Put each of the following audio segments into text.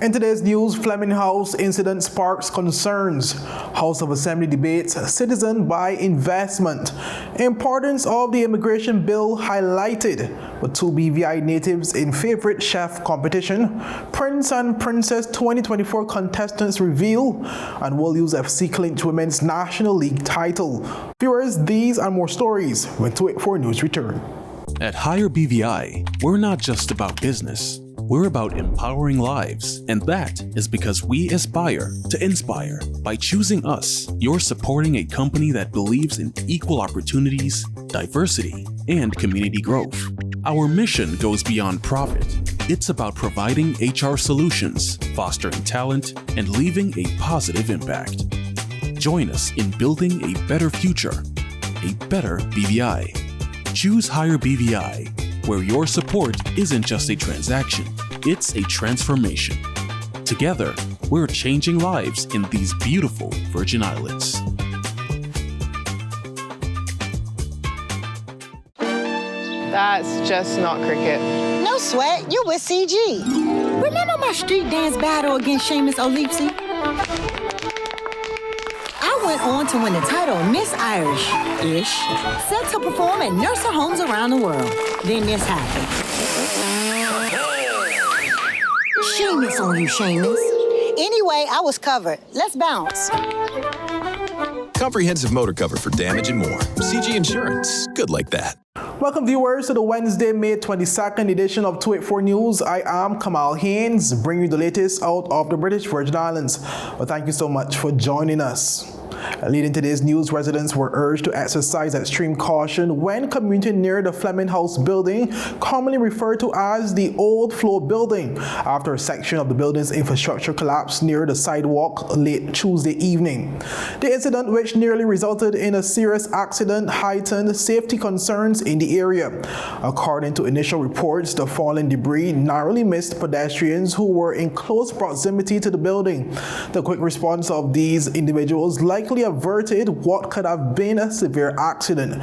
In today's news, Fleming House incident sparks concerns. House of Assembly debates citizen buy investment. Importance of the immigration bill highlighted. With 2 BVI natives in favorite chef competition. Prince and Princess 2024 contestants reveal. And WOLUES FC CLINCH Women's National League title. Viewers, these and more stories when 284 News return. At Higher BVI, we're not just about business. We're about empowering lives, and that is because we aspire to inspire. By choosing us, you're supporting a company that believes in equal opportunities, diversity, and community growth. Our mission goes beyond profit. It's about providing HR solutions, fostering talent, and leaving a positive impact. Join us in building a better future, a better BVI. Choose Higher BVI, where your support isn't just a transaction, it's a transformation. Together, we're changing lives in these beautiful Virgin Islands. That's just not cricket. No sweat, you're with CG. Remember my street dance battle against Seamus O'Leapsy? I went on to win the title of Miss Irish-ish, set to perform at nursing homes around the world. Then this happened. Seamus on you, Seamus. Anyway, I was covered. Let's bounce. Comprehensive motor cover for damage and more. CG Insurance. Good like that. Welcome viewers to the Wednesday, May 22nd edition of 284 News. I am Kamal Haynes, bringing you the latest out of the British Virgin Islands. Well, thank you so much for joining us. Leading today's news, residents were urged to exercise extreme caution when commuting near the Fleming House building, commonly referred to as the Old Floor building, after a section of the building's infrastructure collapsed near the sidewalk late Tuesday evening. The incident, which nearly resulted in a serious accident, heightened safety concerns in the area. According to initial reports, the fallen debris narrowly missed pedestrians who were in close proximity to the building. The quick response of these individuals likely averted what could have been a severe accident.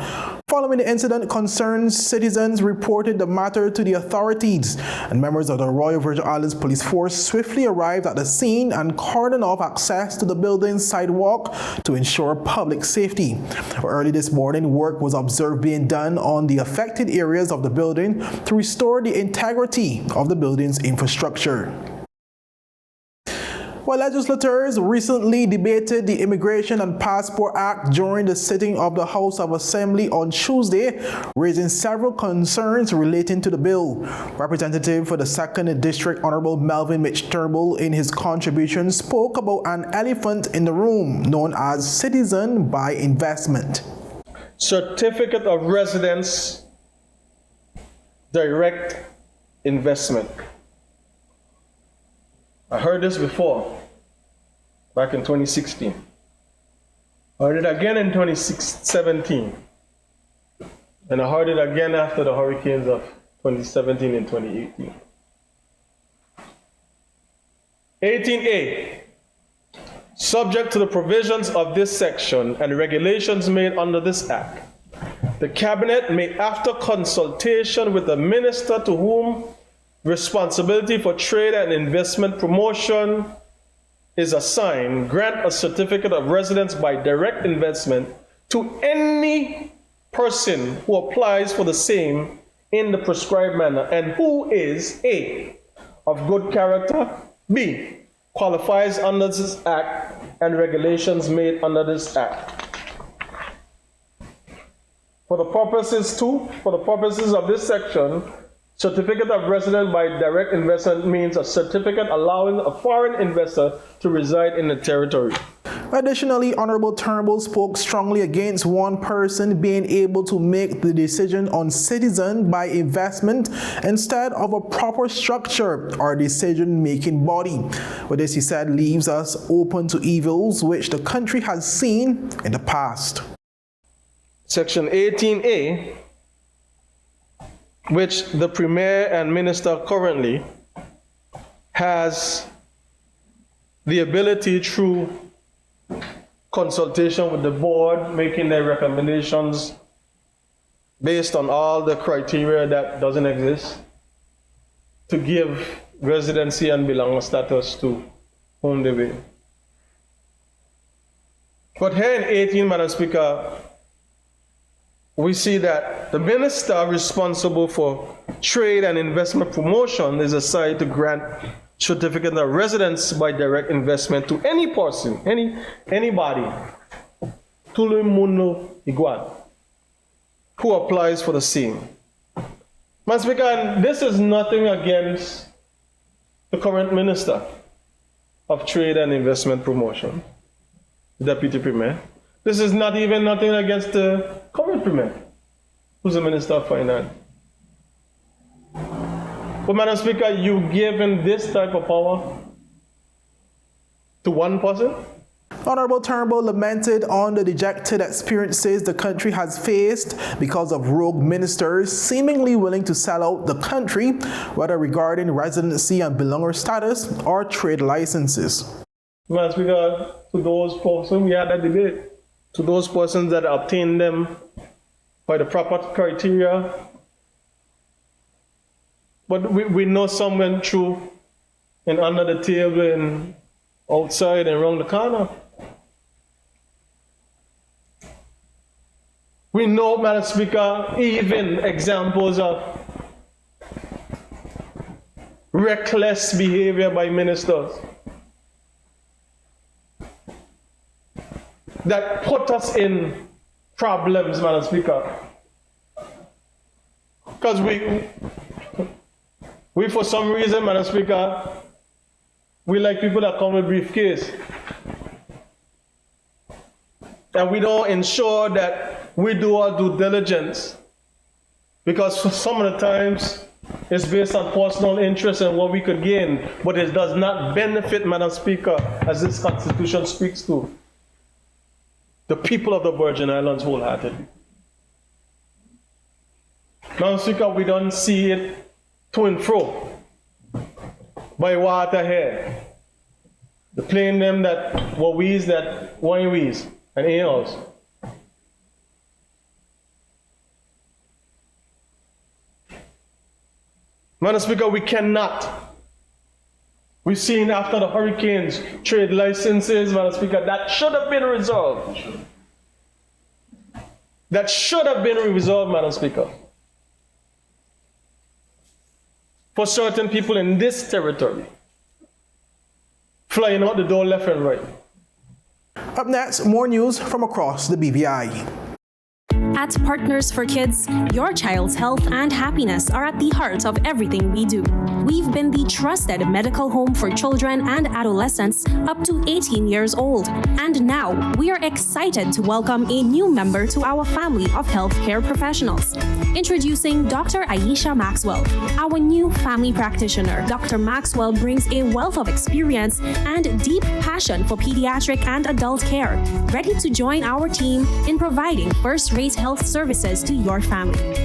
Following the incident, concerned citizens reported the matter to the authorities, and members of the Royal Virgin Islands Police Force swiftly arrived at the scene and cordoned off access to the building's sidewalk to ensure public safety. Early this morning, work was observed being done on the affected areas of the building to restore the integrity of the building's infrastructure. Well, legislators recently debated the Immigration and Passport Act during the sitting of the House of Assembly on Tuesday, raising several concerns relating to the bill. Representative for the 2nd District, Honorable Melvin Mitch Turnbull, in his contribution, spoke about an elephant in the room known as citizen buy investment. Certificate of residence, direct investment. I heard this before, back in 2016. I heard it again in 2017. And I heard it again after the hurricanes of 2017 and 2018. 18A. Subject to the provisions of this section and regulations made under this Act, the Cabinet may, after consultation with the Minister to whom responsibility for trade and investment promotion is assigned, grant a certificate of residence by direct investment to any person who applies for the same in the prescribed manner and who is A, of good character, B, qualifies under this Act and regulations made under this Act. For the purposes of this section, certificate of residence by direct investment means a certificate allowing a foreign investor to reside in the territory. Additionally, Honorable Turnbull spoke strongly against one person being able to make the decision on citizen by investment instead of a proper structure or decision-making body. With this, he said, leaves us open to evils which the country has seen in the past. Section 18A, which the Premier and Minister currently has the ability through consultation with the board, making their recommendations based on all the criteria that doesn't exist, to give residency and belonging status to whom they will. But here in 18, Madam Speaker, we see that the minister responsible for trade and investment promotion is assigned to grant certificate of residence by direct investment to any person, anybody, Tulu Mundo Iguan, who applies for the same. Madam Speaker, and this is nothing against the current Minister of Trade and Investment Promotion, the Deputy Premier. This is not even nothing against the current Premier, who's the Minister of Finance. But Madam Speaker, you given this type of power to one person? Honorable Turnbull lamented on the dejected experiences the country has faced because of rogue ministers seemingly willing to sell out the country, whether regarding residency and belonger status or trade licenses. Madam Speaker, to those persons, we had that debate, to those persons that obtained them by the proper criteria. But we know some went through and under the table and outside and around the corner. We know, Madam Speaker, even examples of reckless behavior by ministers that put us in problems, Madam Speaker. Because we for some reason, Madam Speaker, we like people that come with briefcase. And we don't ensure that we do our due diligence. Because some of the times, it's based on personal interest and what we could gain, but it does not benefit, Madam Speaker, as this Constitution speaks to, the people of the Virgin Islands wholeheartedly. Madam Speaker, we don't see it to and fro by water here. The plane them that were wees that wine wees and anything else. Madam Speaker, we cannot. We've seen after the hurricanes, trade licenses, Madam Speaker, that should have been resolved. That should have been resolved, Madam Speaker. For certain people in this territory, flying out the door left and right. Up next, more news from across the BVI. At Partners for Kids, your child's health and happiness are at the heart of everything we do. We've been the trusted medical home for children and adolescents up to 18 years old. And now, we are excited to welcome a new member to our family of healthcare professionals. Introducing Dr. Aisha Maxwell, our new family practitioner. Dr. Maxwell brings a wealth of experience and deep passion for pediatric and adult care, ready to join our team in providing first-rate health services to your family.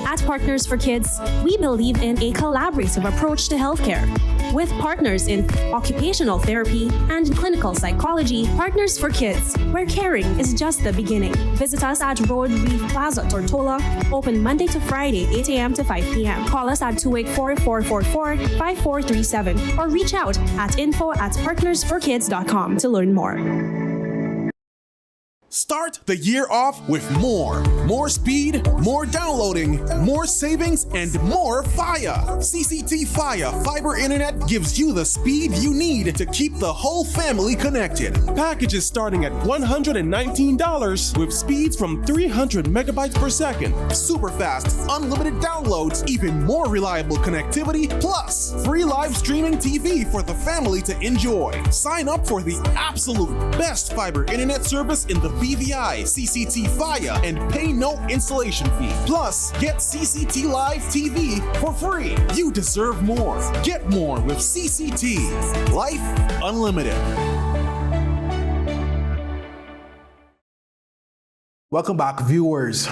At Partners for Kids, we believe in a collaborative approach to healthcare. With partners in occupational therapy and clinical psychology, Partners for Kids, where caring is just the beginning. Visit us at Road Reef Plaza, Tortola, open Monday to Friday, 8 a.m. to 5 p.m. Call us at 284-444-5437 or reach out at info@partnersforkids.com to learn more. Start the year off with more. More speed, more downloading, more savings, and more fire. CCT Fire Fiber Internet gives you the speed you need to keep the whole family connected. Packages starting at $119 with speeds from 300 megabytes per second. Super fast, unlimited downloads, even more reliable connectivity, plus free live streaming TV for the family to enjoy. Sign up for the absolute best fiber internet service in the BVI, CCT Fire, and pay no installation fee. Plus, get CCT Live TV for free. You deserve more. Get more with CCT. Life Unlimited. Welcome back, viewers.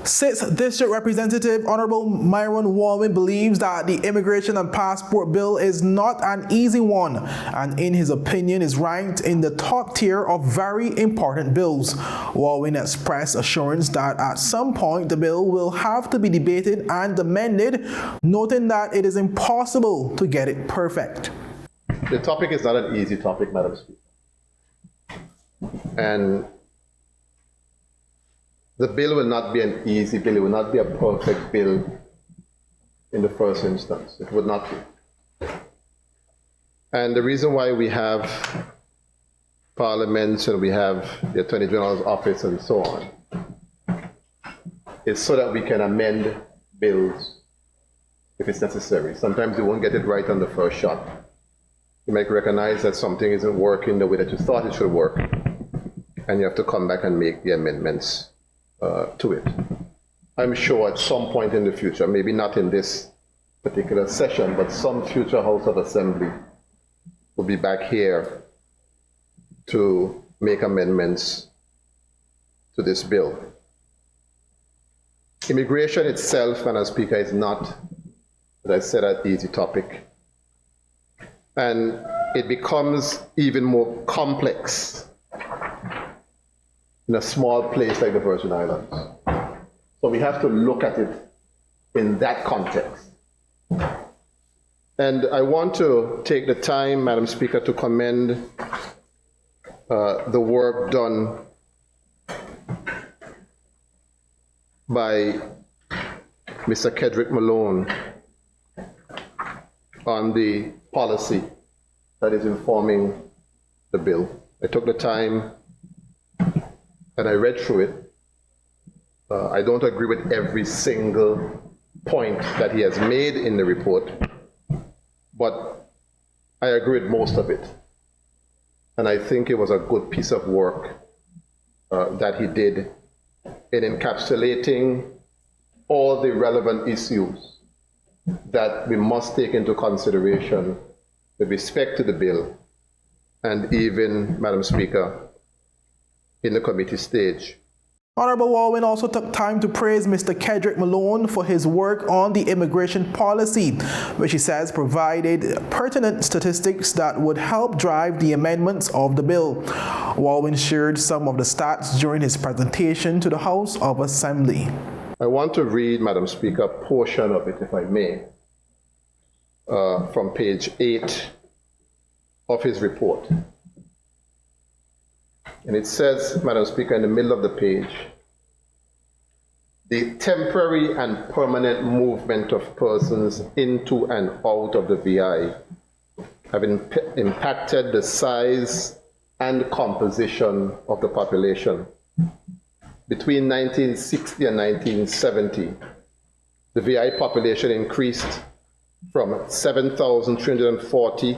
6th District Representative Honorable Myron Walwin believes that the Immigration and Passport Bill is not an easy one and in his opinion is ranked in the top tier of very important bills. Walwin expressed assurance that at some point the bill will have to be debated and amended, noting that it is impossible to get it perfect. The topic is not an easy topic, Madam Speaker. And the bill will not be an easy bill. It will not be a perfect bill in the first instance. It would not be. And the reason why we have parliaments and we have the Attorney General's office and so on is so that we can amend bills if it's necessary. Sometimes you won't get it right on the first shot. You might recognize that something isn't working the way that you thought it should work, and you have to come back and make the amendments to it. I'm sure at some point in the future, maybe not in this particular session, but some future House of Assembly will be back here to make amendments to this bill. Immigration itself, Madam Speaker, is not, as I said, an easy topic. And it becomes even more complex in a small place like the Virgin Islands. So we have to look at it in that context. And I want to take the time, Madam Speaker, to commend the work done by Mr. Kedrick Malone on the policy that is informing the bill. I took the time and I read through it. I don't agree with every single point that he has made in the report, but I agree with most of it. And I think it was a good piece of work that he did in encapsulating all the relevant issues that we must take into consideration with respect to the bill, and even, Madam Speaker, in the committee stage. Honorable Walwin also took time to praise Mr. Kedrick Malone for his work on the immigration policy, which he says provided pertinent statistics that would help drive the amendments of the bill. Walwin shared some of the stats during his presentation to the House of Assembly. I want to read, Madam Speaker, a portion of it, if I may, from page 8 of his report. And it says, Madam Speaker, in the middle of the page, the temporary and permanent movement of persons into and out of the VI have impacted the size and composition of the population. Between 1960 and 1970, the VI population increased from 7,340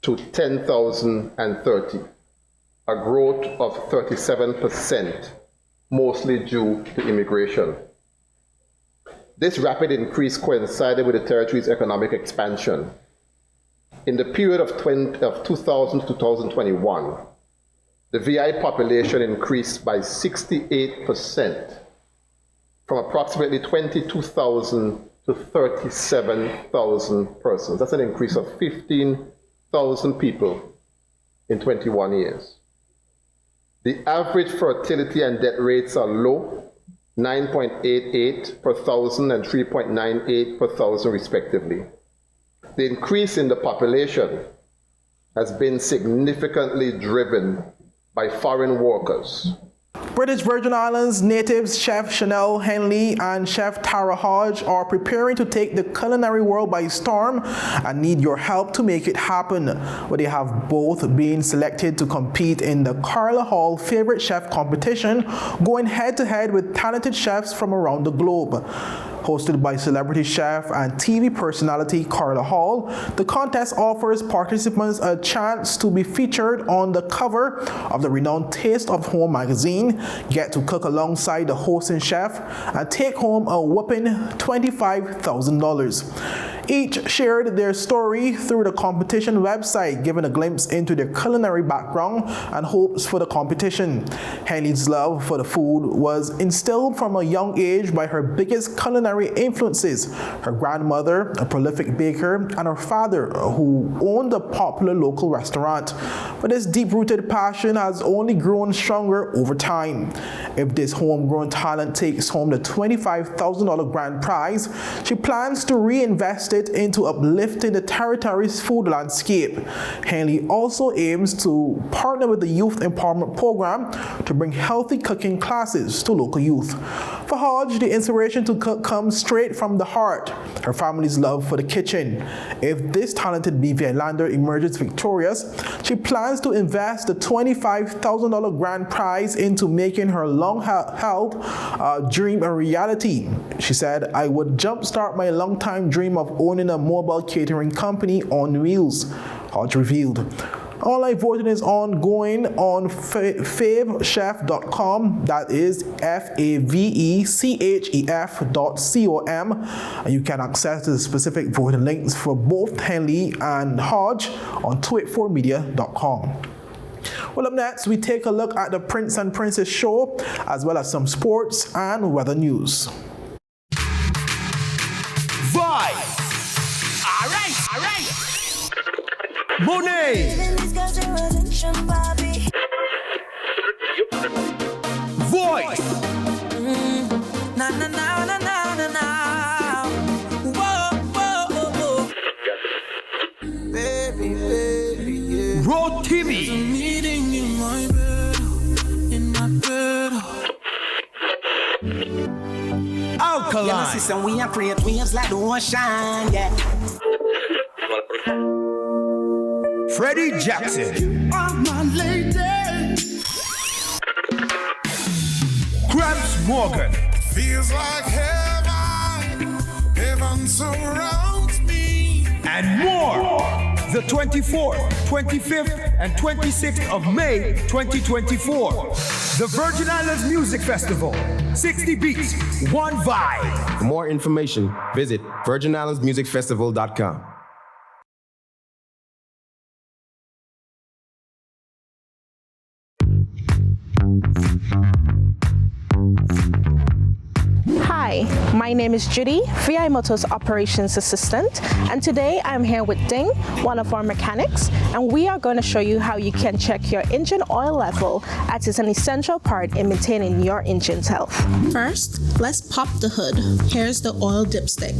to 10,030. A growth of 37%, mostly due to immigration. This rapid increase coincided with the territory's economic expansion. In the period of 2000 to 2021, the VI population increased by 68%, from approximately 22,000 to 37,000 persons. That's an increase of 15,000 people in 21 years. The average fertility and death rates are low, 9.88 per thousand and 3.98 per thousand respectively. The increase in the population has been significantly driven by foreign workers. British Virgin Islands natives Chef Chanel Henley and Chef Tara Hodge are preparing to take the culinary world by storm and need your help to make it happen. But they have both been selected to compete in the Carla Hall Favorite Chef competition, going head-to-head with talented chefs from around the globe. Hosted by celebrity chef and TV personality Carla Hall, the contest offers participants a chance to be featured on the cover of the renowned Taste of Home magazine, get to cook alongside the hosting chef, and take home a whopping $25,000. Each shared their story through the competition website, giving a glimpse into their culinary background and hopes for the competition. Henley's love for the food was instilled from a young age by her biggest culinary influences, her grandmother, a prolific baker, and her father, who owned a popular local restaurant. But this deep-rooted passion has only grown stronger over time. If this homegrown talent takes home the $25,000 grand prize, she plans to reinvest it into uplifting the territory's food landscape. Henley also aims to partner with the Youth Empowerment Program to bring healthy cooking classes to local youth. For Hodge, the inspiration to cook comes straight from the heart, her family's love for the kitchen. If this talented BVI lander emerges victorious, she plans to invest the $25,000 grand prize into making her long-held dream a reality. She said, "I would jumpstart my long-time dream of owning a mobile catering company on wheels," Hodge revealed. Online voting is ongoing on favechef.com, that is FAVECHEF.com, and you can access the specific voting links for both Henley and Hodge on 284media.com. Well, up next, we take a look at the Prince and Princess show, as well as some sports and weather news. Vibe! All right! Monet! Voice! Na na na na na na na. Whoa. Baby, yeah. Raw TV! Meeting in my bed. Alkaline! Yeah, system we are create waves like the ocean, yeah. Freddie Jackson. Oh, my lady. Gramps Morgan. Feels like heaven surrounds me. And more. The 24th, 25th, and 26th of May 2024. The Virgin Islands Music Festival. 60 beats, one vibe. For more information, visit virginislandsmusicfestival.com. Hi, my name is Judy, VI Motors Operations Assistant, and today I'm here with Ding, one of our mechanics, and we are going to show you how you can check your engine oil level, as it's an essential part in maintaining your engine's health. First, let's pop the hood. Here's the oil dipstick.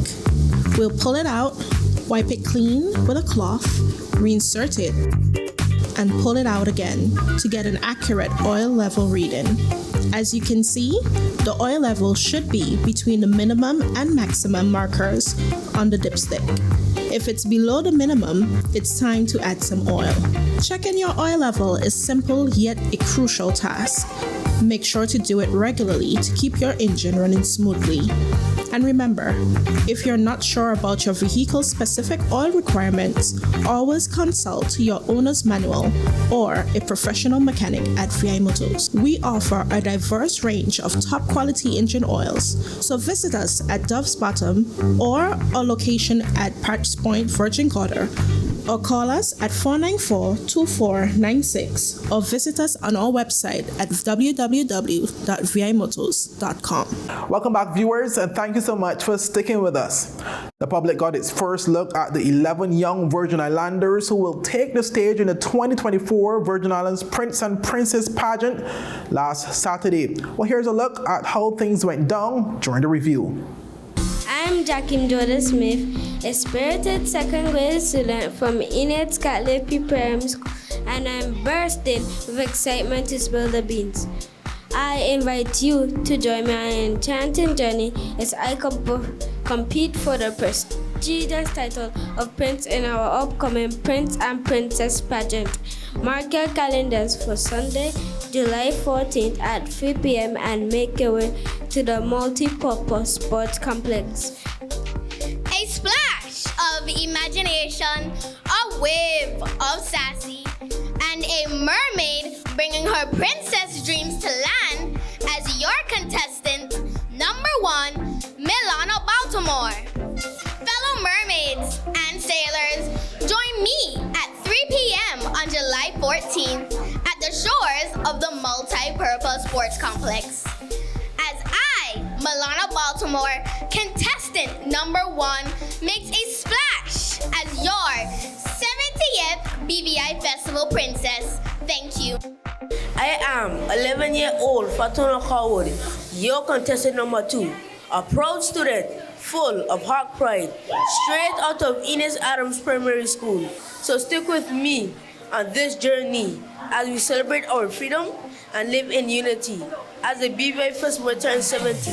We'll pull it out, wipe it clean with a cloth, reinsert it, and pull it out again to get an accurate oil level reading. As you can see, the oil level should be between the minimum and maximum markers on the dipstick. If it's below the minimum, it's time to add some oil. Checking your oil level is simple yet a crucial task. Make sure to do it regularly to keep your engine running smoothly. And remember, if you're not sure about your vehicle's specific oil requirements, always consult your owner's manual or a professional mechanic at VI Motors. We offer a diverse range of top quality engine oils, so visit us at Dove's Bottom or our location at Patch Point, Virgin Gorda, or call us at 494-2496 or visit us on our website at www.vimotors.com. Welcome back, viewers, and thank you so much for sticking with us. The public got its first look at the 11 young Virgin Islanders who will take the stage in the 2024 Virgin Islands Prince and Princess pageant last Saturday. Well, here's a look at how things went down during the review. I'm Jakim Jordan Smith, a spirited second grade student from Enid Scotland Primary School, and I'm bursting with excitement to spill the beans. I invite you to join my enchanting journey as I compete for the prestigious title of Prince in our upcoming Prince and Princess pageant. Mark your calendars for Sunday, July 14th at 3 p.m. and make your way to the multi-purpose sports complex. A splash of imagination, a wave of sassy, and a mermaid bringing her princess dreams to land as your contestant, number 1, Milana Baltimore. Fellow mermaids, multi-purpose sports complex. As I, Milana Baltimore, contestant number 1, makes a splash as your 70th BVI Festival Princess. Thank you. I am 11-year-old Fatuna Howard, your contestant number 2, a proud student full of heart pride, straight out of Ines Adams Primary School. So stick with me on this journey as we celebrate our freedom and live in unity as the BVI Festival turns 70.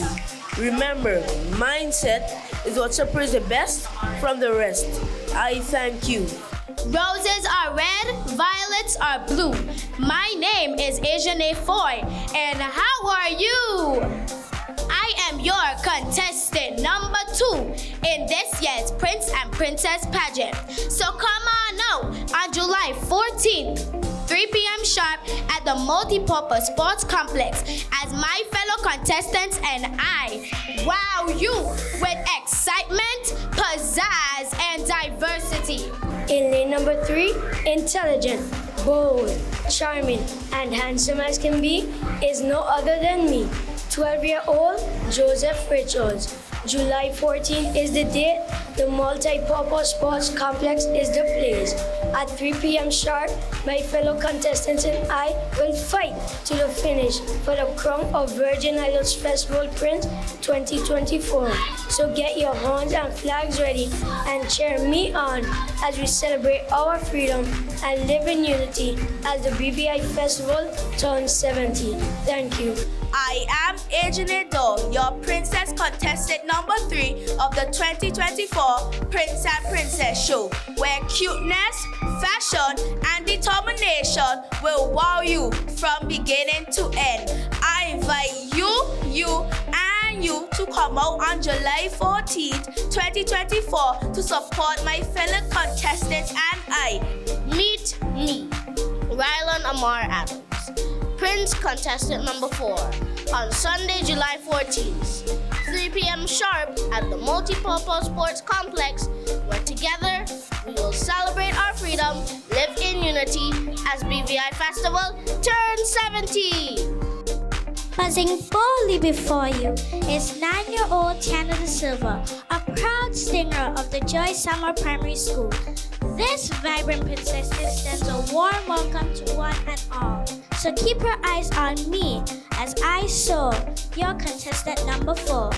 Remember, mindset is what separates the best from the rest. I thank you. Roses are red, violets are blue. My name is Ajane Foy, and how are you? I am your contestant number 2 in this year's Prince and Princess pageant. So come on out on July 14th, 3 p.m. sharp at the Multipurpose Sports Complex as my fellow contestants and I wow you with excitement, pizzazz, and diversity. In lane number 3, intelligent, bold, charming, and handsome as can be is no other than me, 12-year-old Joseph Richards. July 14th is the date. The Multi-Purpose Sports Complex is the place. At 3 p.m. sharp, my fellow contestants and I will fight to the finish for the crown of Virgin Islands Festival Prince 2024. So get your horns and flags ready and cheer me on as we celebrate our freedom and live in unity as the BVI Festival turns 70. Thank you. I am Ajane Do, your princess contestant number 3 of the 2024 Prince and Princess Show, where cuteness, fashion, and determination will wow you from beginning to end. I invite you, and you to come out on July 14th, 2024 to support my fellow contestants and I. Meet me, Rylan Amar Adams, Prince contestant number 4, on Sunday, July 14th, 3 p.m. sharp at the Multipurpose Sports Complex, where together we will celebrate our freedom, live in unity as BVI Festival turns 70. Buzzing boldly before you is 9-year-old Tiana De Silva, a proud singer of the Joy Summer Primary School. This vibrant princess extends a warm welcome to one and all. So keep your eyes on me as I soar, your contestant number 4.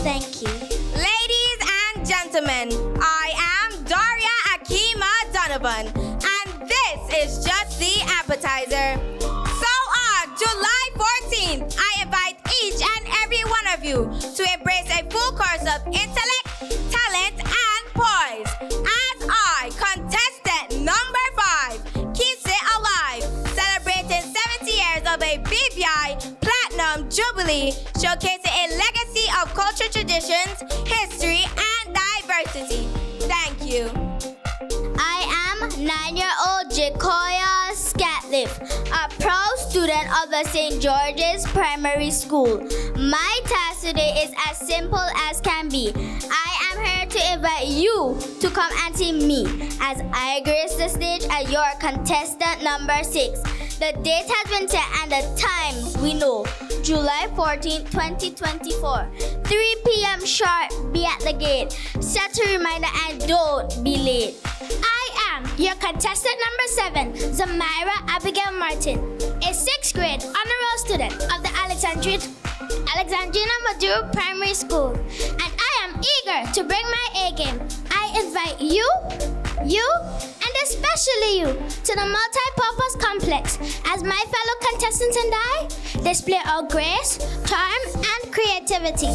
Thank you. Ladies and gentlemen, I am Daria Akima Donovan, and this is just the appetizer. So on July 14th, I invite each and every one of you to embrace a full course of intellect, talent, and poise. As I, contestant number 5, keeps it alive, celebrating 70 years of a BVI Platinum Jubilee, showcasing a legacy of cultural traditions, history, and diversity. Thank you. I am 9-year-old Jacoya Scatliff, a proud student of the St. George's Primary School. My task today is as simple as can be. I am here to invite you to come and see me as I grace the stage as your contestant number 6. The date has been set and the time we know, July 14, 2024. 3 p.m. sharp, be at the gate. Set a reminder and don't be late. I am your contestant number 7, Zamira Abigail Martin, a 6th grade honor roll student of the Alexandrina Maduro Primary School, and I am eager to bring my A game. I invite you, and especially you to the Multi-Purpose Complex as my fellow contestants and I display our grace, charm, and creativity.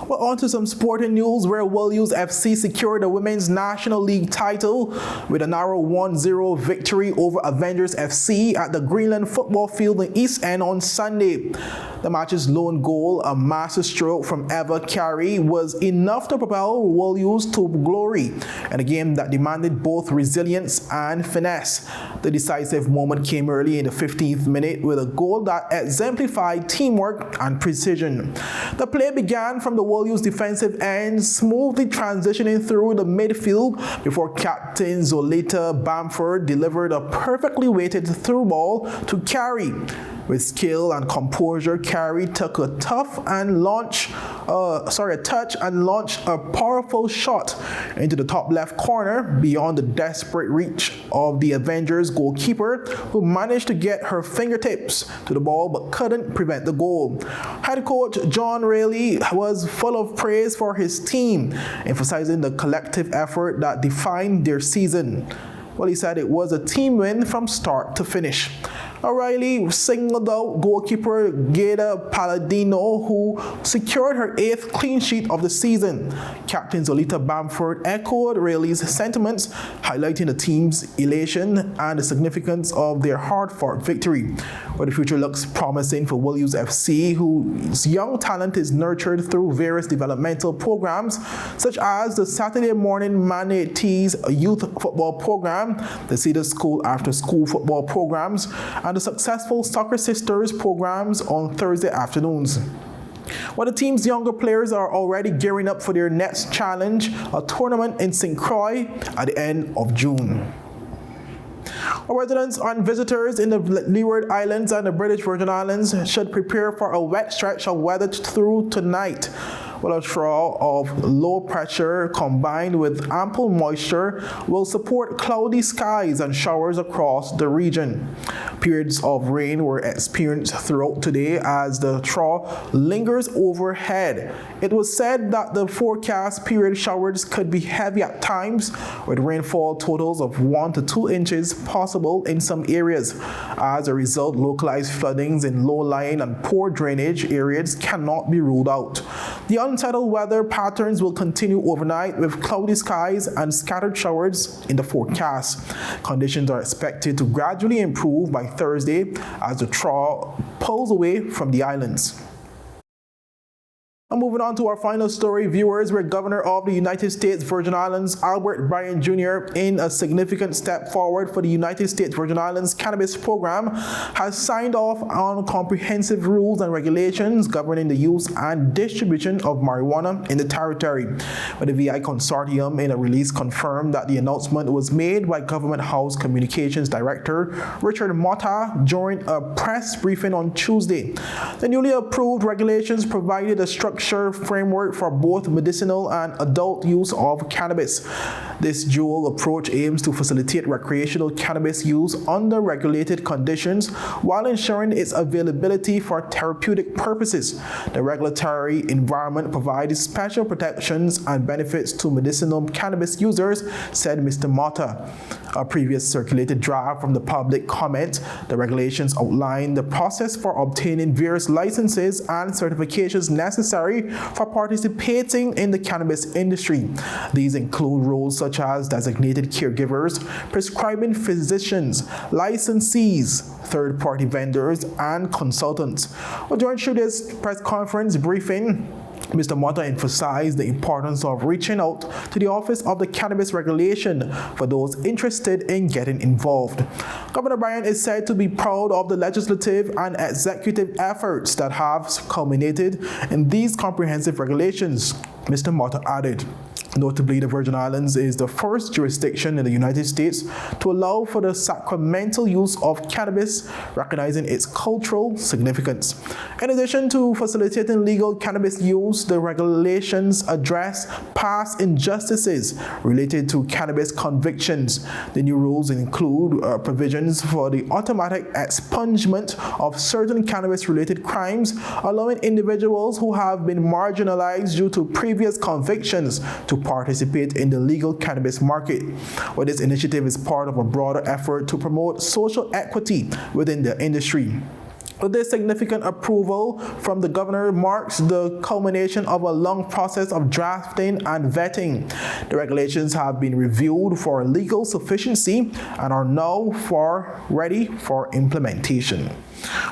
Well, on to some sporting news where WOLUES FC secured the Women's National League title with a narrow 1-0 victory over Avengers FC at the Greenland football field in East End on Sunday. The match's lone goal, a masterstroke from Eva Carey, was enough to propel WOLUES to glory in a game that demanded both resilience and finesse. The decisive moment came early in the 15th minute with a goal that exemplified teamwork and precision. The play began from the WOLUES defensive ends, smoothly transitioning through the midfield before captain Zolita Bamford delivered a perfectly weighted through ball to Carey. With skill and composure, Carey took a touch and launched a powerful shot into the top left corner beyond the desperate reach of the Avengers goalkeeper, who managed to get her fingertips to the ball but couldn't prevent the goal. Head coach John Rayleigh was full of praise for his team, emphasizing the collective effort that defined their season. Well, he said it was a team win from start to finish. O'Reilly singled out goalkeeper Geda Palladino, who secured her 8th clean sheet of the season. Captain Zolita Bamford echoed Rayleigh's sentiments, highlighting the team's elation and the significance of their hard-fought victory. But the future looks promising for WOLUES FC, whose young talent is nurtured through various developmental programs, such as the Saturday morning Manatees youth football program, the Cedar School after-school football programs, and the successful Soccer Sisters programs on Thursday afternoons. While the team's younger players are already gearing up for their next challenge, a tournament in St. Croix at the end of June. Our residents and visitors in the Leeward Islands and the British Virgin Islands should prepare for a wet stretch of weather through tonight. Well, a trough of low pressure combined with ample moisture will support cloudy skies and showers across the region. Periods of rain were experienced throughout today as the trough lingers overhead. It was said that the forecast period showers could be heavy at times, with rainfall totals of 1 to 2 inches possible in some areas. As a result, localized floodings in low-lying and poor drainage areas cannot be ruled out. The unsettled weather patterns will continue overnight with cloudy skies and scattered showers in the forecast. Conditions are expected to gradually improve by Thursday as the trough pulls away from the islands. And moving on to our final story, viewers, where Governor of the United States Virgin Islands, Albert Bryan Jr., in a significant step forward for the United States Virgin Islands cannabis program, has signed off on comprehensive rules and regulations governing the use and distribution of marijuana in the territory. But the VI Consortium, in a release, confirmed that the announcement was made by Government House Communications Director Richard Motta during a press briefing on Tuesday. The newly approved regulations provided a structure framework for both medicinal and adult use of cannabis. This dual approach aims to facilitate recreational cannabis use under regulated conditions while ensuring its availability for therapeutic purposes. The regulatory environment provides special protections and benefits to medicinal cannabis users, said Mr. Motta. A previous circulated draft from the public comment, the regulations outline the process for obtaining various licenses and certifications necessary for participating in the cannabis industry. These include roles such as designated caregivers, prescribing physicians, licensees, third-party vendors, and consultants. Well, during today's press conference briefing, Mr. Motta emphasized the importance of reaching out to the Office of the Cannabis Regulation for those interested in getting involved. Governor Bryan is said to be proud of the legislative and executive efforts that have culminated in these comprehensive regulations, Mr. Motta added. Notably, the Virgin Islands is the first jurisdiction in the United States to allow for the sacramental use of cannabis, recognizing its cultural significance. In addition to facilitating legal cannabis use, the regulations address past injustices related to cannabis convictions. The new rules include provisions for the automatic expungement of certain cannabis-related crimes, allowing individuals who have been marginalized due to previous convictions to participate in the legal cannabis market. Well, this initiative is part of a broader effort to promote social equity within the industry. But this significant approval from the governor marks the culmination of a long process of drafting and vetting. The regulations have been reviewed for legal sufficiency and are now ready for implementation.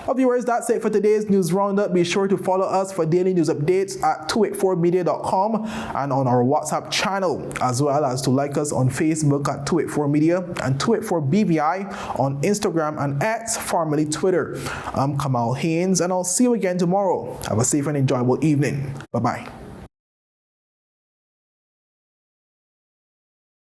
Well, viewers, that's it for today's news roundup. Be sure to follow us for daily news updates at 284media.com and on our WhatsApp channel, as well as to like us on Facebook at 284media and 284BVI on Instagram and X, formerly Twitter. I'm Kamal Haynes, and I'll see you again tomorrow. Have a safe and enjoyable evening. Bye-bye.